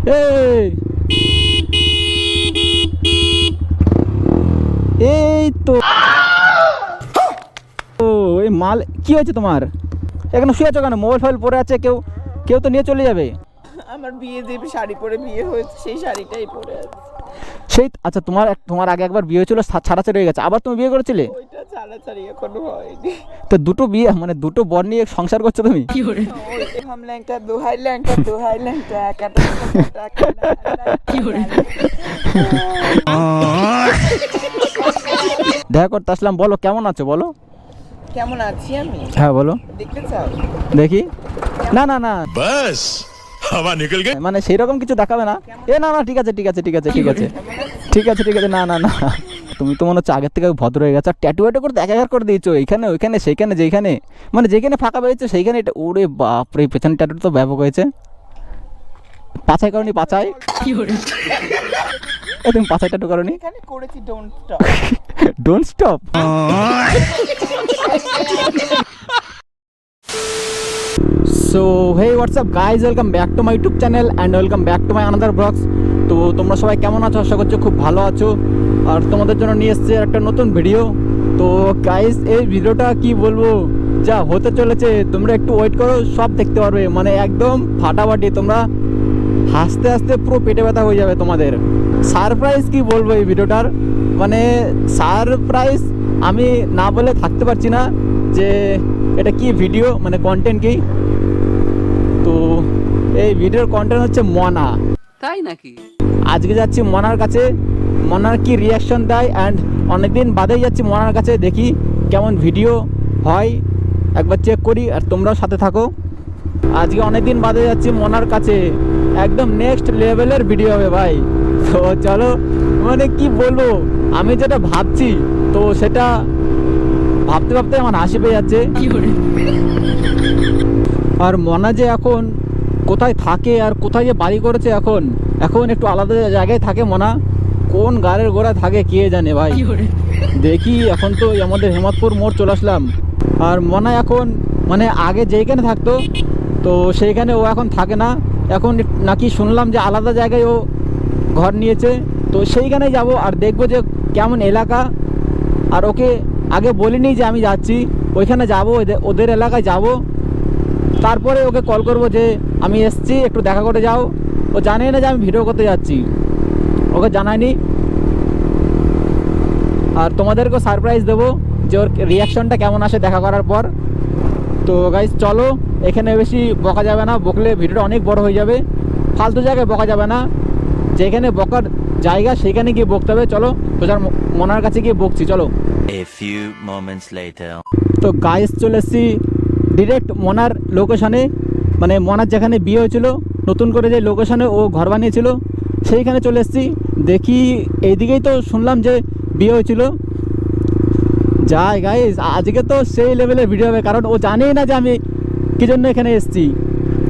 এই তো এই মাল কি হয়েছে তোমার? এখানে শুয়ে আছো কেন? মোবাইল ফাইল পরে আছে, কেউ কেউ তো নিয়ে চলে যাবে। আমার বিয়ে যে শাড়ি পরে বিয়ে হয়েছে সেই শাড়িটাই পরে আছে। সেই আচ্ছা, তোমার আগে একবার বিয়ে হয়েছিল, ছাড়াছাড়ি হয়ে গেছে, আবার তুমি বিয়ে করেছিলে? ওইটা ছাড়াছাড়ি এখনো হয়নি। তো দুটো বিয়ে, মানে দুটো বর নিয়ে সংসার করছো তুমি? হাম ল্যাংটা দোহাই ল্যাংটা দোহাই ল্যাংটা একাটা কি করে দেখা করতে আসলাম। বলো কেমন আছো, বলো। কেমন আছি আমি? হ্যাঁ বলো। দেখতে চাও? দেখি। না না না, बस हवा निकल गई। মানে সেই রকম কিছু দেখাবে না। না না, ঠিক আছে ঠিক আছে ঠিক আছে ঠিক আছে ঠিক আছে ঠিক আছে। না না না, তুমি তো মনে হচ্ছে আগের থেকে ভদ্র হয়ে গেছো। আর ট্যাটু করে একাকার করে দিয়েছো, এইখানে ওইখানে সেইখানে যেখানে, মানে যেখানে ফাঁকা পেয়েছো সেইখানে। এটা ওরে বাপরে, পেছনে ট্যাটু তো ব্যাপক হয়েছে। পাছাই করনি? পাছাই তুমি পাছাই ট্যাটু করনি? এখানে করেছি don't stop. Don't stop. So hey what's up guys, welcome back to my YouTube channel and welcome back to my another blogs. তো তোমরা সবাই কেমন আছো? আশা করছি খুব ভালো আছো। আর তোমাদের জন্য নিয়ে এসেছে একটা নতুন ভিডিও। তো গাইজ এই ভিডিওটা কি বলবো, যা হতে চলেছে তোমরা একটু ওয়েট করো, সব দেখতে পারবে। মানে একদম ফাটাফাটি, তোমরা হাসতে হাসতে পুরো পেটে ব্যথা হয়ে যাবে তোমাদের। সারপ্রাইজ কি বলবো এই ভিডিওটার, মানে সারপ্রাইজ আমি না বলে থাকতে পারছি না যে এটা কি ভিডিও, মানে কন্টেন্ট কি। তো এই ভিডিওর কন্টেন্ট হচ্ছে মনা। তাই নাকি? আজকে যাচ্ছি মনার কাছে, মনার কি রিয়াকশন দেয়, অ্যান্ড অনেকদিন বাদেই যাচ্ছি মনার কাছে, দেখি কেমন ভিডিও হয়, একবার চেক করি। আর তোমরাও সাথে থাকো। আজকে অনেকদিন বাদে যাচ্ছি মনার কাছে, একদম নেক্সট লেভেলের ভিডিও হবে ভাই। তো চলো, মানে কি বলবো, আমি যেটা ভাবছি তো সেটা ভাবতে ভাবতে আমার হাসি পেয়ে যাচ্ছে। আর মনা যে এখন কোথায় থাকে আর কোথায় যে বাড়ি করেছে, এখন একটু আলাদা জায়গায় থাকে মনা। কোন গাড়ির গোড়ায় থাকে কে জানে ভাই। দেখি এখন তো আমাদের হেমতপুর মোড় চলে আসলাম। আর মনা এখন, মানে আগে যেইখানে থাকতো তো সেইখানে ও এখন থাকে না। এখন নাকি শুনলাম যে আলাদা জায়গায় ও ঘর নিয়েছে। তো সেইখানেই যাব আর দেখবো যে কেমন এলাকা। আর ওকে আগে বলিনি যে আমি যাচ্ছি ওইখানে, যাব ওদের এলাকায় যাব। তারপরে ওকে কল করব যে আমি এসছি, একটু দেখা করে যাও। ও জানে না যে আমি ভিডিও করতে যাচ্ছি, ওকে জানাইনি। আর তোমাদেরকেও সারপ্রাইজ দেবো যে ওর রিয়াকশনটা কেমন আসে দেখা করার পর। তো গাইজ চলো, এখানে বেশি বকা যাবে না, বকলে ভিডিওটা অনেক বড় হয়ে যাবে। ফালতু জায়গায় বকা যাবে না, যেখানে বকার জায়গা সেখানে গিয়ে বকতে হবে। চলো সোজার মনার কাছে গিয়ে বকছি, চলো। A few moments later. তো গাইজ চলে এসেছি ডিরেক্ট মনার লোকেশানে, মানে মনার যেখানে বিয়ে হয়েছিল, নতুন করে যে লোকেশানে ও ঘর বানিয়েছিল সেইখানে চলে এসেছি। দেখি এইদিকেই তো শুনলাম যে বিয়ে হয়েছিল। যাই গাইজ, আজকে তো সেই লেভেলের ভিডিও হবে, কারণ ও জানেই না যে আমি কী জন্য এখানে এসেছি।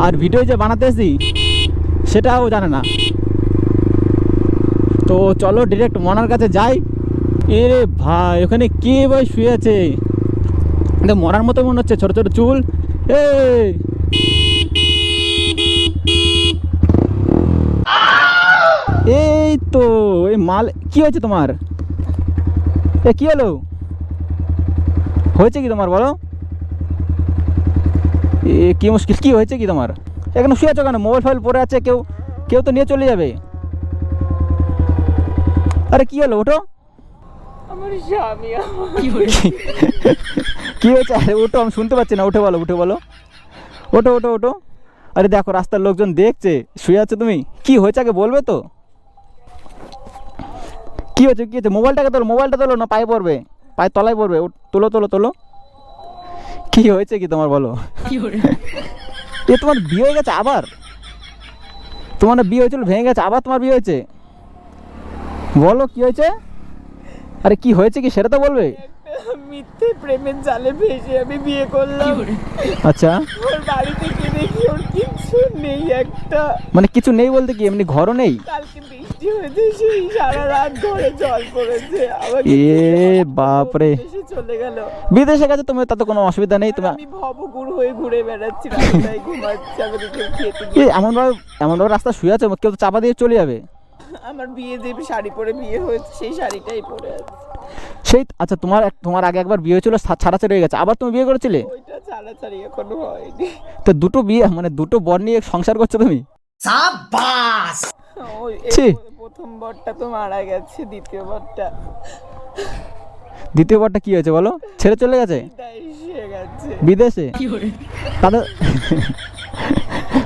আর ভিডিও যে বানাতে এসেছি সেটাও জানে না। তো চলো ডিরেক্ট মনার কাছে যাই। এ ভাই, ওখানে কে ভাই শুয়ে আছে? মরার মতো মনে হচ্ছে, ছোট ছোট চুল। এই তো এই মাল, কি হয়েছে তোমার? কি হলো, হয়েছে কি তোমার বলো? কি মুশকিল, কি হয়েছে কি তোমার? এখানে শুয়ে আছো কেন? মোবাইল ফাইল পরে আছে, কেউ তো নিয়ে চলে যাবে। আরে কি হলো, ওঠো। আমার স্বামী কি হয়েছে? আরে ওঠো, আমি শুনতে পাচ্ছি না। উঠে বলো, উঠে বলো, ওঠো ওঠো ওঠো। আরে দেখো রাস্তার লোকজন দেখছে শুয়ে আছো তুমি, কি হয়েছে আগে বলবে তো। কি হয়েছে, কি হয়েছে? মোবাইলটাকে তোলো, মোবাইলটা তোলো, না পায়ে পড়বে, পায়ে তলায় পড়বে। তোলো তোলো তোলো। কি হয়েছে কি তোমার বলো? এ তোমার বিয়ে হয়ে গেছে আবার? তোমার বিয়ে হয়েছিল, ভেঙে গেছে, আবার তোমার বিয়ে হয়েছে? বলো কি হয়েছে? আরে কি হয়েছে কি সেটা তো বলবে। মিথ্যে প্রেমের জালে ভেসে আমি বিয়ে করলাম। আচ্ছা, ওর বাড়ি থেকে দেখি ওর কিছু নেই একটা। মানে কিছু নেই বলতে কি, এমনি ঘরও নেই? কালকে বৃষ্টি অ্যাসিডিটি হয়েছে, সেই সারা রাত ধরে জল পড়েছে আমাকে। এ বাপরে, এসে চলে গেল। বিদেশে গেছে তুমি, তাতে কোনো অসুবিধা নেই। তুমি আমি ভবগুড় হয়ে ঘুরে বেড়াচ্ছি, রাস্তায় ঘুমাচ্ছি, আমাকে কেউ খেতে এমনভাবে রাস্তা শুয়ে আছে, কেউ তো চাপা দিয়ে চলে যাবে। আমার বিয়ে যে শাড়ি পরে বিয়ে হয়েছে সেই শাড়িটাই পরে আছে। সেই আচ্ছা, তোমার আগে একবার বিয়ে হয়েছিল, ছাড়াছাড়ি হয়ে গেছে, আবার তুমি বিয়ে করেছিলে? ওইটা ছাড়াছাড়ি এখনো হয়নি। তো দুটো বিয়ে, মানে দুটো বর নিয়ে সংসার করছো তুমি? ওই ছি। প্রথম বরটা তো মারা গেছে, দ্বিতীয় বরটা দ্বিতীয় বরটা কি হয়েছে বলো? ছেড়ে চলে গেছে এসে গেছে। বিদেশে? তাদের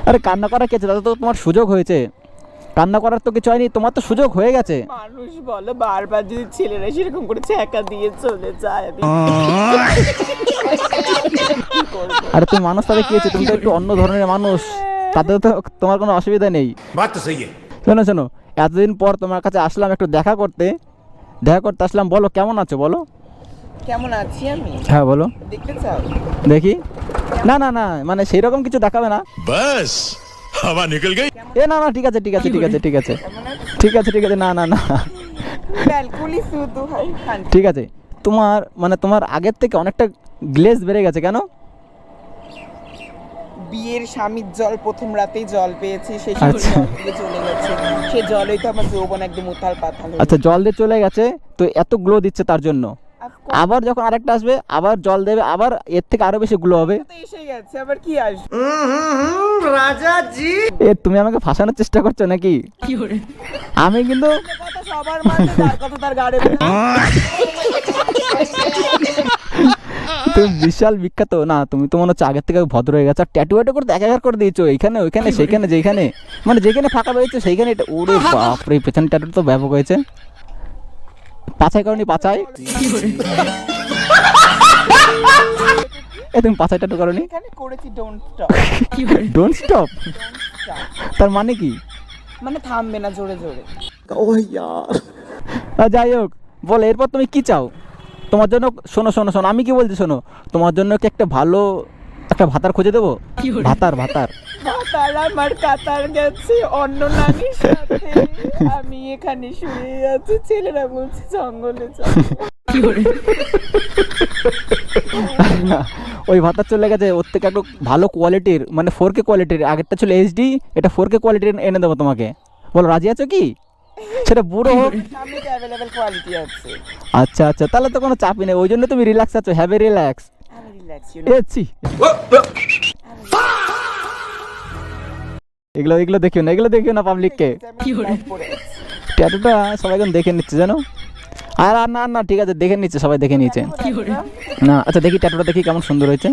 আরে কান্না করা কে আছে? তাদের তো তোমার সুযোগ হয়েছে, কান্না করার তো কিছু হয়নি, তোমার তো সুযোগ হয়ে গেছে। মানুষ বলো বারবার যদি ছেলেরা সেরকম করে ছ্যাঁকা দিয়ে চলে যায়, আমি কি করবো? আরে তুমি মানুষ, তাদের কি হয়েছে? তুমি তো একটু অন্য ধরনের মানুষ, তাদের তো তোমার কোনো অসুবিধা নেই। बात तो सही है। শোনো শোনো, এতদিন পর তোমার কাছে আসলাম একটু দেখা করতে আসলাম। বলো কেমন আছো বলো? কেমন আছি আমি? হ্যাঁ বলো, দেখতে চাও? দেখি। না না না, মানে সেই রকম কিছু দেখাবে না। बस हवा निकल गई। এ না না, ঠিক আছে ঠিক আছে ঠিক আছে ঠিক আছে কেমন আছি? ঠিক আছে ঠিক আছে, না না না, ব্যালকুলি শুধু হয় খান। ঠিক আছে। তোমার আগের থেকে অনেকটা গ্লেজ বেড়ে গেছে কেন? বিয়ের স্বামীর জল প্রথম রাতেই জল পেয়েছি, সেই আচ্ছা। জল দিয়ে চলে গেছে, সেই জলেই তো আমার যৌবন একদম উথাল পাথাল হয়ে আচ্ছা, জল দিয়ে চলে গেছে তো এত গ্লো দিচ্ছে তার জন্য। গেছে। আবার যখন আরেকটা আসবে, আবার জল দেবে, আবার এর থেকে আরো বেশি গ্লো হবে। তো এসে গেছে, আবার কি আসবে? এ তুমি আমাকে ফাঁসানোর চেষ্টা করছো নাকি? আমি কিন্তু কথা সবার মাঝে, তার কথা তার গাড়ে তুমি বিশাল বিখ্যাত না, তুমি তো মনে হচ্ছে আগের থেকে ভদ্র হয়ে গেছে। আর ট্যাটু করতে একাকার করে দিয়েছো, এখানে ওইখানে সেইখানে, যেখানে মানে যেখানে ফাঁকা রয়েছে সেইখানে এটা। ওরে বাপরে, পেছন ট্যাটু তো ব্যাপক হয়েছে। পাছাই করনি? পাছাই এ তুমি পাছাই ট্যাটু করনি? এখানে করেছি ডোন্ট স্টপ। ডোন্ট স্টপ, তার মানে কি? মানে থামবে না জোরে জোরে। যাই হোক, বল এরপর তুমি কি চাও? তোমার জন্য শোনো শোনো শোনো, আমি কি বলছি শোনো, তোমার জন্য কি একটা ভালো একটা ভাতার খুঁজে দেবো? ভাতার তার আমার কাতার গেছে অন্য নারীর সাথে, আমি এখানে শুয়ে আছি, ছেলেরা বলছে জঙ্গলে চল। ওই ভাতার চলে গেছে, ওর থেকে একটু ভালো কোয়ালিটির, মানে 4K কোয়ালিটির। আগেরটা ছিল HD, এটা 4K কোয়ালিটির এনে দেবো তোমাকে। বলো রাজি আছো কি? সেটা বুড়ো হোক। সামনে তো অ্যাভেলেবেল কোয়ালিটি আছে। আচ্ছা আচ্ছা, তাহলে তো কোনো চাপই নেই, ওই জন্য তুমি রিল্যাক্স আছো, হ্যাভ এ রিল্যাক্স। আমি রিল্যাক্স এছি এগুলো দেখিও না পাবলিককে। ট্যাটুটা সবাই এখন দেখে নিচ্ছে জানো। আর আর না না, ঠিক আছে, দেখে নিচ্ছে, সবাই দেখে নিচ্ছে। না আচ্ছা, দেখি ট্যাটুটা, দেখি কেমন সুন্দর হয়েছে।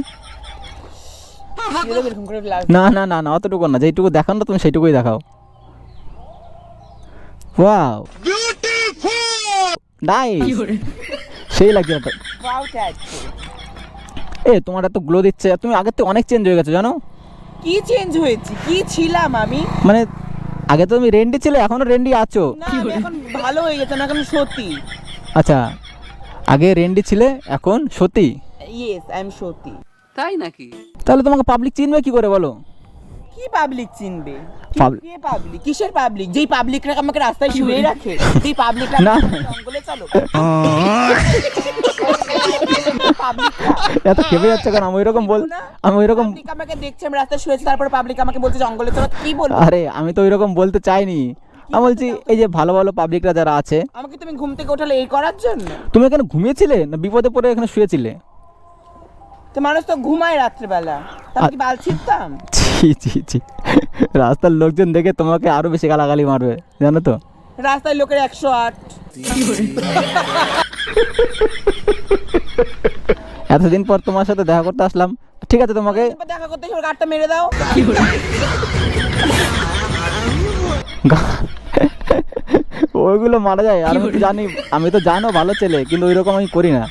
এরকম করে লাগছে। না না না না, অতটুকু না, যেইটুকু দেখাও না তুমি সেইটুকুই দেখাও। ওয়াও, নাইস, সেই লাগছে এটা। Wow tattoo. এ তোমার এত গ্লো দিচ্ছে, তুমি আগের থেকে অনেক চেঞ্জ হয়ে গেছো জানো। কি চেঞ্জ হয়েছে? কি ছিলাম আমি? মানে আগে তো তুমি রেন্ডি ছিলে, এখনো রেন্ডি আছো। না আমি এখন ভালো হয়ে গেছে, না এখন সতী। আচ্ছা, আগে রেন্ডি ছিলে, এখন সতী। ইয়েস আই এম সতী। তাহলে তোমাকে পাবলিক চিনবে কি করে বলো? কি পাবলিক চিনবে? Public- কে পাবলিক? কিসের পাবলিক? যেই পাবলিকরা আমাকে রাস্তায় শুয়ে রাখে, যেই পাবলিকরা না। জঙ্গলে চলো। পাবলিকরা এত খেপে যাচ্ছে কেন? আমি ওইরকম পাবলিক আমাকে দেখছে আমি রাস্তায় শুয়েছি, তারপর পাবলিক আমাকে বলছে জঙ্গলে চলো, কি বলবো? আরে আমি তো ওইরকম বলতে চাইনি, আমি বলছি এই যে ভালো ভালো পাবলিকরা যারা আছে। আমাকে তুমি ঘুম থেকে ওঠালে এই করার জন্য? তুমি এখানে ঘুমিয়েছিলে না বিপদে পড়ে এখানে শুয়েছিলে? তো মানুষ তো ঘুমায় রাত্রেবেলা, তাহলে কি বাল ছিঁড়তাম? ছি ছি ছি, রাস্তার লোকজন দেখে তোমাকে আরো বেশি গালাগালি মারবে জানো তো। রাস্তায় লোকের 108। এতদিন পর তোমার সাথে দেখা করতে আসলাম, ঠিক আছে তোমাকে দেখা করতে এসে গাড়টা মেরে দাও। ওইগুলো মারা যায়। আর আমি তো জানো ভালো ছেলে, কিন্তু ওইরকম আমি করি না।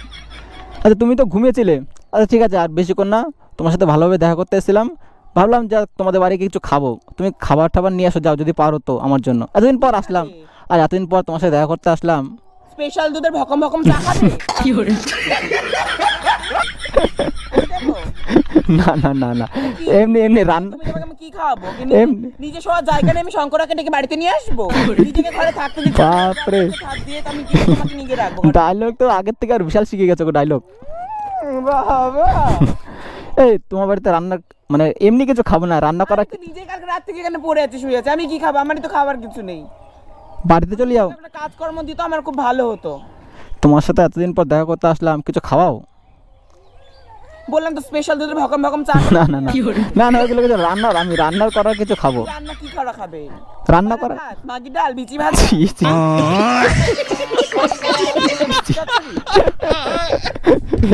আচ্ছা তুমি তো ঘুমিয়েছিলে, আচ্ছা ঠিক আছে, আর বেশিক্ষণ না, তোমার সাথে ভালোভাবে দেখা করতে এসেছিলাম, ভাবলাম যা তোমাদের বাড়ি কিছু খাবো, তুমি খাবার টাবার নিয়ে আসো যাও যদি পারো তো আমার জন্য। এতদিন পর আসলাম, আর এতদিন পর তোমার সাথে দেখা করতে আসলাম। স্পেশাল দুধের ভকম ভকম চা খাবে? দেখো না না না না, এমনি এমনি রান্না। তুমি তোমাকে আমি কি খাওয়াবো? এমনি। নিজে শোয়ার জায়গা নেই, আমি শঙ্করাকে ডেকে বাড়িতে নিয়ে আসবো? নিজেকে ঘরে থাকতে দিচ্ছি না, বাপরে। হাত দিয়ে তো আমি কি করে তোমাকে নিয়ে রাখবো? ডায়লগ তো আগের থেকে আর বিশাল শিখে গেছো ডায়লগ। বাবা, এই তোমার বাড়িতে রান্না মানে এমনি কিছু খাবো না, রান্না করা। তুই নিজে কালকে রাত থেকে এখানে পড়ে আছিস, শুয়ে আছে, আমি কি খাবো? আমারই তো খাবার কিছু নেই। বাড়িতে চলে যাও। একটা কাজকর্ম দিত আমার খুব ভালো হতো। তোমার সাথে এতদিন পর দেখা করতে আসলাম, কিছু খাওয়াও। বললাম তো স্পেশাল দুধের ভকম ভকম চা। না না না না না, ওইগুলো কিছু রান্নার, আমি রান্নার করার কিছু খাবো। রান্না কি করা খাবে? রান্না করা ভাত, মাগি ডাল, বিচি ভাত। ছি, ছি।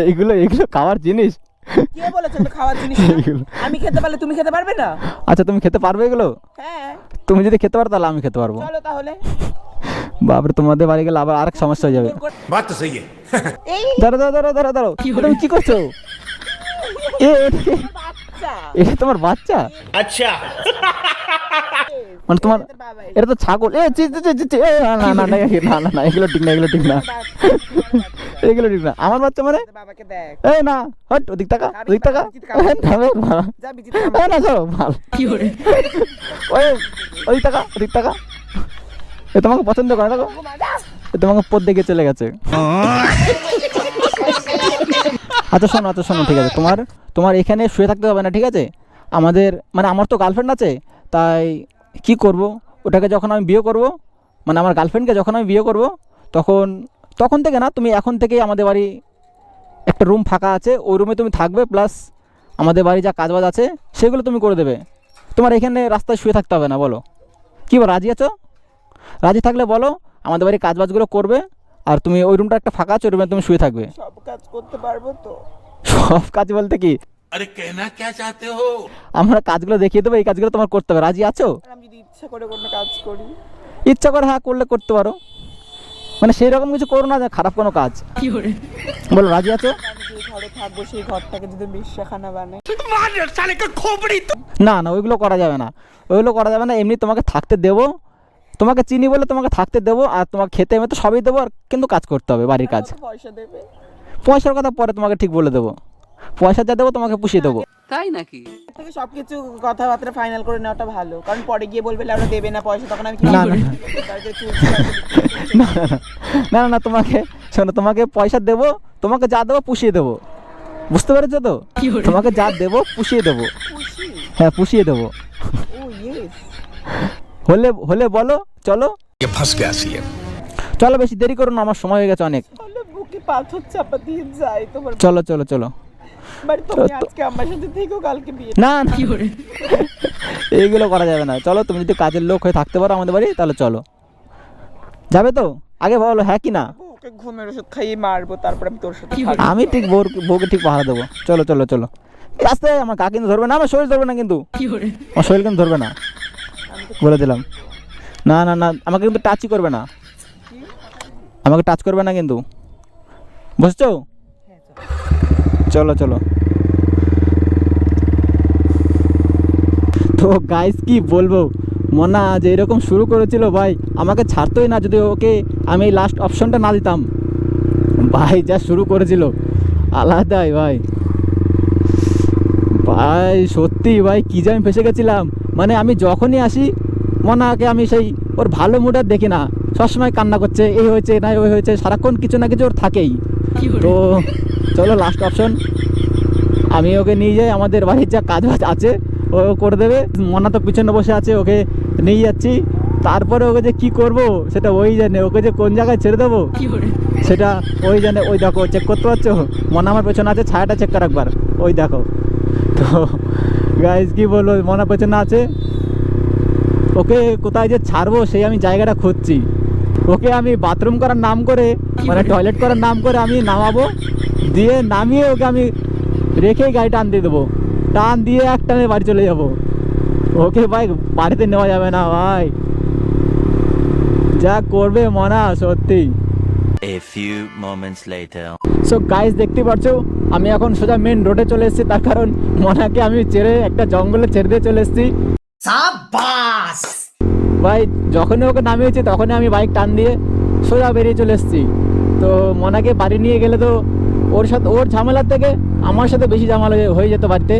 এইগুলো এইগুলো খাওয়ার জিনিস? কে বলেছে এটা খাওয়ার জিনিস না? এইগুলো। আমি খেতে পারলে তুমি খেতে পারবে না? আচ্ছা তুমি খেতে পারবে এগুলো? হ্যাঁ, তুমি যদি খেতে পারো তাহলে আমি খেতে পারবো। চলো তাহলে। বাপরে, তোমাদের বাড়ি গেলে আবার আরেক সমস্যা হয়ে যাবে। बात तो सही है এই দাঁড়ো দাঁড়ো দাঁড়ো দাঁড়ো দাঁড়ো, তুমি কি করছো? বাচ্চা। এটা তোমার বাচ্চা? अच्छा মানে তোমার তোর বাবা এটা তো ছাগল। এ চি চি চি চি, এ, না না না না না না না, এগুলো ঠিক না, এগুলো ঠিক না, এগুলো ঠিক না। আমার বাচ্চা মানে? তোর বাবাকে দেখ। এই না, হট ওদিক টাকা, ওদিক টাকা। যা বিচি না চলো ভাল। ওই ওদিক টাকা, ওদিক টাকা। এ তোমাকে পছন্দ করে, দেখো এ তোমাকে পদ দেখে চলে গেছে। আচ্ছা শোনো, আচ্ছা শোনো, ঠিক আছে, তোমার তোমার এখানে শুয়ে থাকতে হবে না, ঠিক আছে? আমাদের মানে আমার তো গার্লফ্রেন্ড আছে, তাই কি করব, ওটাকে যখন আমি বিয়ে করব, মানে আমার গার্লফ্রেন্ডকে যখন আমি বিয়ে করব, তখন তখন থেকে না, তুমি এখন থেকেই আমাদের বাড়ি একটা রুম ফাঁকা আছে, ওই রুমে তুমি থাকবে, প্লাস আমাদের বাড়ি যা কাজবাজ আছে সেগুলো তুমি করে দেবে। তোমার এখানে রাস্তায় শুয়ে থাকতে হবে না, বলো কি বল, রাজি আছো? রাজি থাকলে বলো, আমাদের বাড়ির কাজবাজগুলো করবে, আর তুমি ওই রুমটা একটা ফাঁকা আছে, ওই রুমে তুমি শুয়ে থাকবে। সব কাজ করতে পারবো তো? সব কাজ বলতে কি, अरे कहना क्या चाहते हो আমরা কাজগুলো দেখিয়ে দেবো, এই কাজগুলো তোমার করতে হবে। রাজি আছো? আর আমি যদি ইচ্ছা করে কোনো কাজ করি? ইচ্ছা করে হ্যাঁ করলে করতে পারো, মানে সেই রকম কিছু করো না যে খারাপ কোনো কাজ। বলো রাজি আছো? আমি যে ঘরে থাকবো সেই ঘরটাকে যদি মিষ্টাখানা বানাই? না না, ওইগুলো করা যাবে না, ওইগুলো করা যাবে না। এমনি তোমাকে থাকতে দেবো, তোমাকে চিনি বলে তোমাকে থাকতে দেবো, আর তোমাকে খেতে আমি তো সবই দেবো, আর কিন্তু কাজ করতে হবে বাড়ির কাজ। কত পয়সা দেবে? পয়সার কথা পরে তোমাকে ঠিক বলে দেবো, পয়সা যা দেবো তোমাকে পুষিয়ে দেবো। থেকে সবকিছু কথাবার্তা ফাইনাল করে নেওয়াটা ভালো, কারণ পরে গিয়ে বলবে ওরা দেবে না পয়সা, তখন আমি কি না, করব? না। তারপরে না না না না, তোমাকে শোনো, তোমাকে পয়সা দেবো, তোমাকে যা দেবো পুষিয়ে দেবো, বুঝতে পেরেছো তো? তোমাকে যা দেবো পুষিয়ে দেবো, খুশি। হ্যাঁ পুষিয়ে দেবো। ও ইয়েস। হলে হলে বলো, চলো ये फंस गया सीएम চলো, বেশি দেরি করো না, আমার সময় হয়ে গেছে অনেক। বলো বুকে পাথর চাপা দিয়ে যাই তোমার চলো চলো চলো। বাড়ি। তুমি আজকে আমার সাথে থেকো, কালকে বিয়ে। না না এইগুলো করা যাবে না। চলো, তুমি যদি কাজের লোক হয়ে থাকতে পারো আমাদের বাড়ি, তাহলে চলো। যাবে তো? আগে বলো হ্যাঁ কি না। ওকে ঘুমের ওষুধ খাইয়ে মারবো, তারপর আমি তোর সাথে থাকবো। আমি ঠিক বউকে ঠিক পাহারা দেবো। চলো চলো চলো, আস্তে, আমার গা কিন্তু ধরবে না, আমার শরীর ধরবে না কিন্তু, আমার শরীর কিন্তু ধরবে না, বলে দিলাম। না না না, আমাকে কিন্তু টাচই করবে না, আমাকে টাচ করবে না কিন্তু, বুঝছো? চলো চলো। তো গাইস কি বলবো, মনা যে এরকম শুরু করেছিল ভাই, আমাকে ছাড়তোই না যদি ওকে আমি লাস্ট অপশনটা না দিতাম। ভাই যা শুরু করেছিল আলাদাই ভাই, ভাই সত্যি ভাই কি যে আমি ফেসে গেছিলাম। মানে আমি যখনই আসি মনাকে আমি সেই ওর ভালো মুড আর দেখি না, সবসময় কান্না করছে, এই হয়েছে না ওই হয়েছে, সারাক্ষণ কিছু না কিছু ওর থাকেই। তো চলো লাস্ট অপশন, আমি ওকে নিয়ে যাই, আমাদের বাড়ির যা কাজ বাজ আছে ও করে দেবে। মনা তো পিছনে বসে আছে, ওকে নিয়ে যাচ্ছি, তারপরে ওকে যে কি করব সেটা ওই জানে, ওকে যে কোন জায়গায় ছেড়ে দেবো সেটা ওই জানে। ওই দেখো, চেক করতে পারছো, মনা আমার পেছনে আছে, ছায়াটা চেক কর একবার, ওই দেখো। তো গাইজ কি বলবো, মনা পেছনে আছে, ওকে কোথায় যে ছাড়বো সেই আমি জায়গাটা খুঁজছি। ওকে আমি বাথরুম করার নাম করে, মানে টয়লেট করার নাম করে আমি নামাবো, দিয়ে নামিয়ে ওকে আমি রেখেই গাড়ি টান দিয়ে দেবো, টান দিয়ে এক টানে বাড়ি চলে যাবো। ওকে ভাই বাড়িতে নেওয়া যাবে না ভাই, যা করবে মনা সত্যি। A few moments later. So guys দেখতে পাচ্ছ, আমি এখন সোজা মেন রোডে চলে এসেছি, তার কারণ মনাকে আমি ছেড়ে একটা জঙ্গলে ছেড়ে দিয়ে চলে এসেছি। ভাই যখনই ওকে নামিয়েছি তখনই আমি বাইক টান দিয়ে সোজা বেরিয়ে চলে এসেছি। তো মনাকে বাড়ি নিয়ে গেলে তো ওর ঝামেলার থেকে আমার সাথে বেশি ঝামেলা হয়ে যেত বাড়িতে।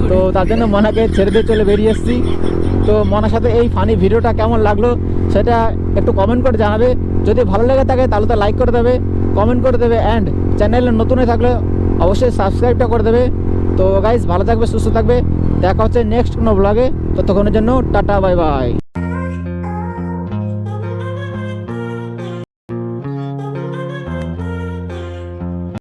তো তার জন্য মনাকে ছেড়ে দিয়ে চলে বেরিয়ে এসেছি। তো মনার সাথে এই ফানি ভিডিওটা কেমন লাগলো সেটা একটু কমেন্ট করে জানাবে। যদি ভালো লেগে থাকে তাহলে তো লাইক করে দেবে, কমেন্ট করে দেবে, অ্যান্ড চ্যানেলে নতুন হয়ে থাকলে অবশ্যই সাবস্ক্রাইবটা করে দেবে। তো গাইস ভালো থাকবে, সুস্থ থাকবে, দেখা হচ্ছে নেক্সট কোনো ব্লগে। ততক্ষণের জন্য টাটা, বাই বাই।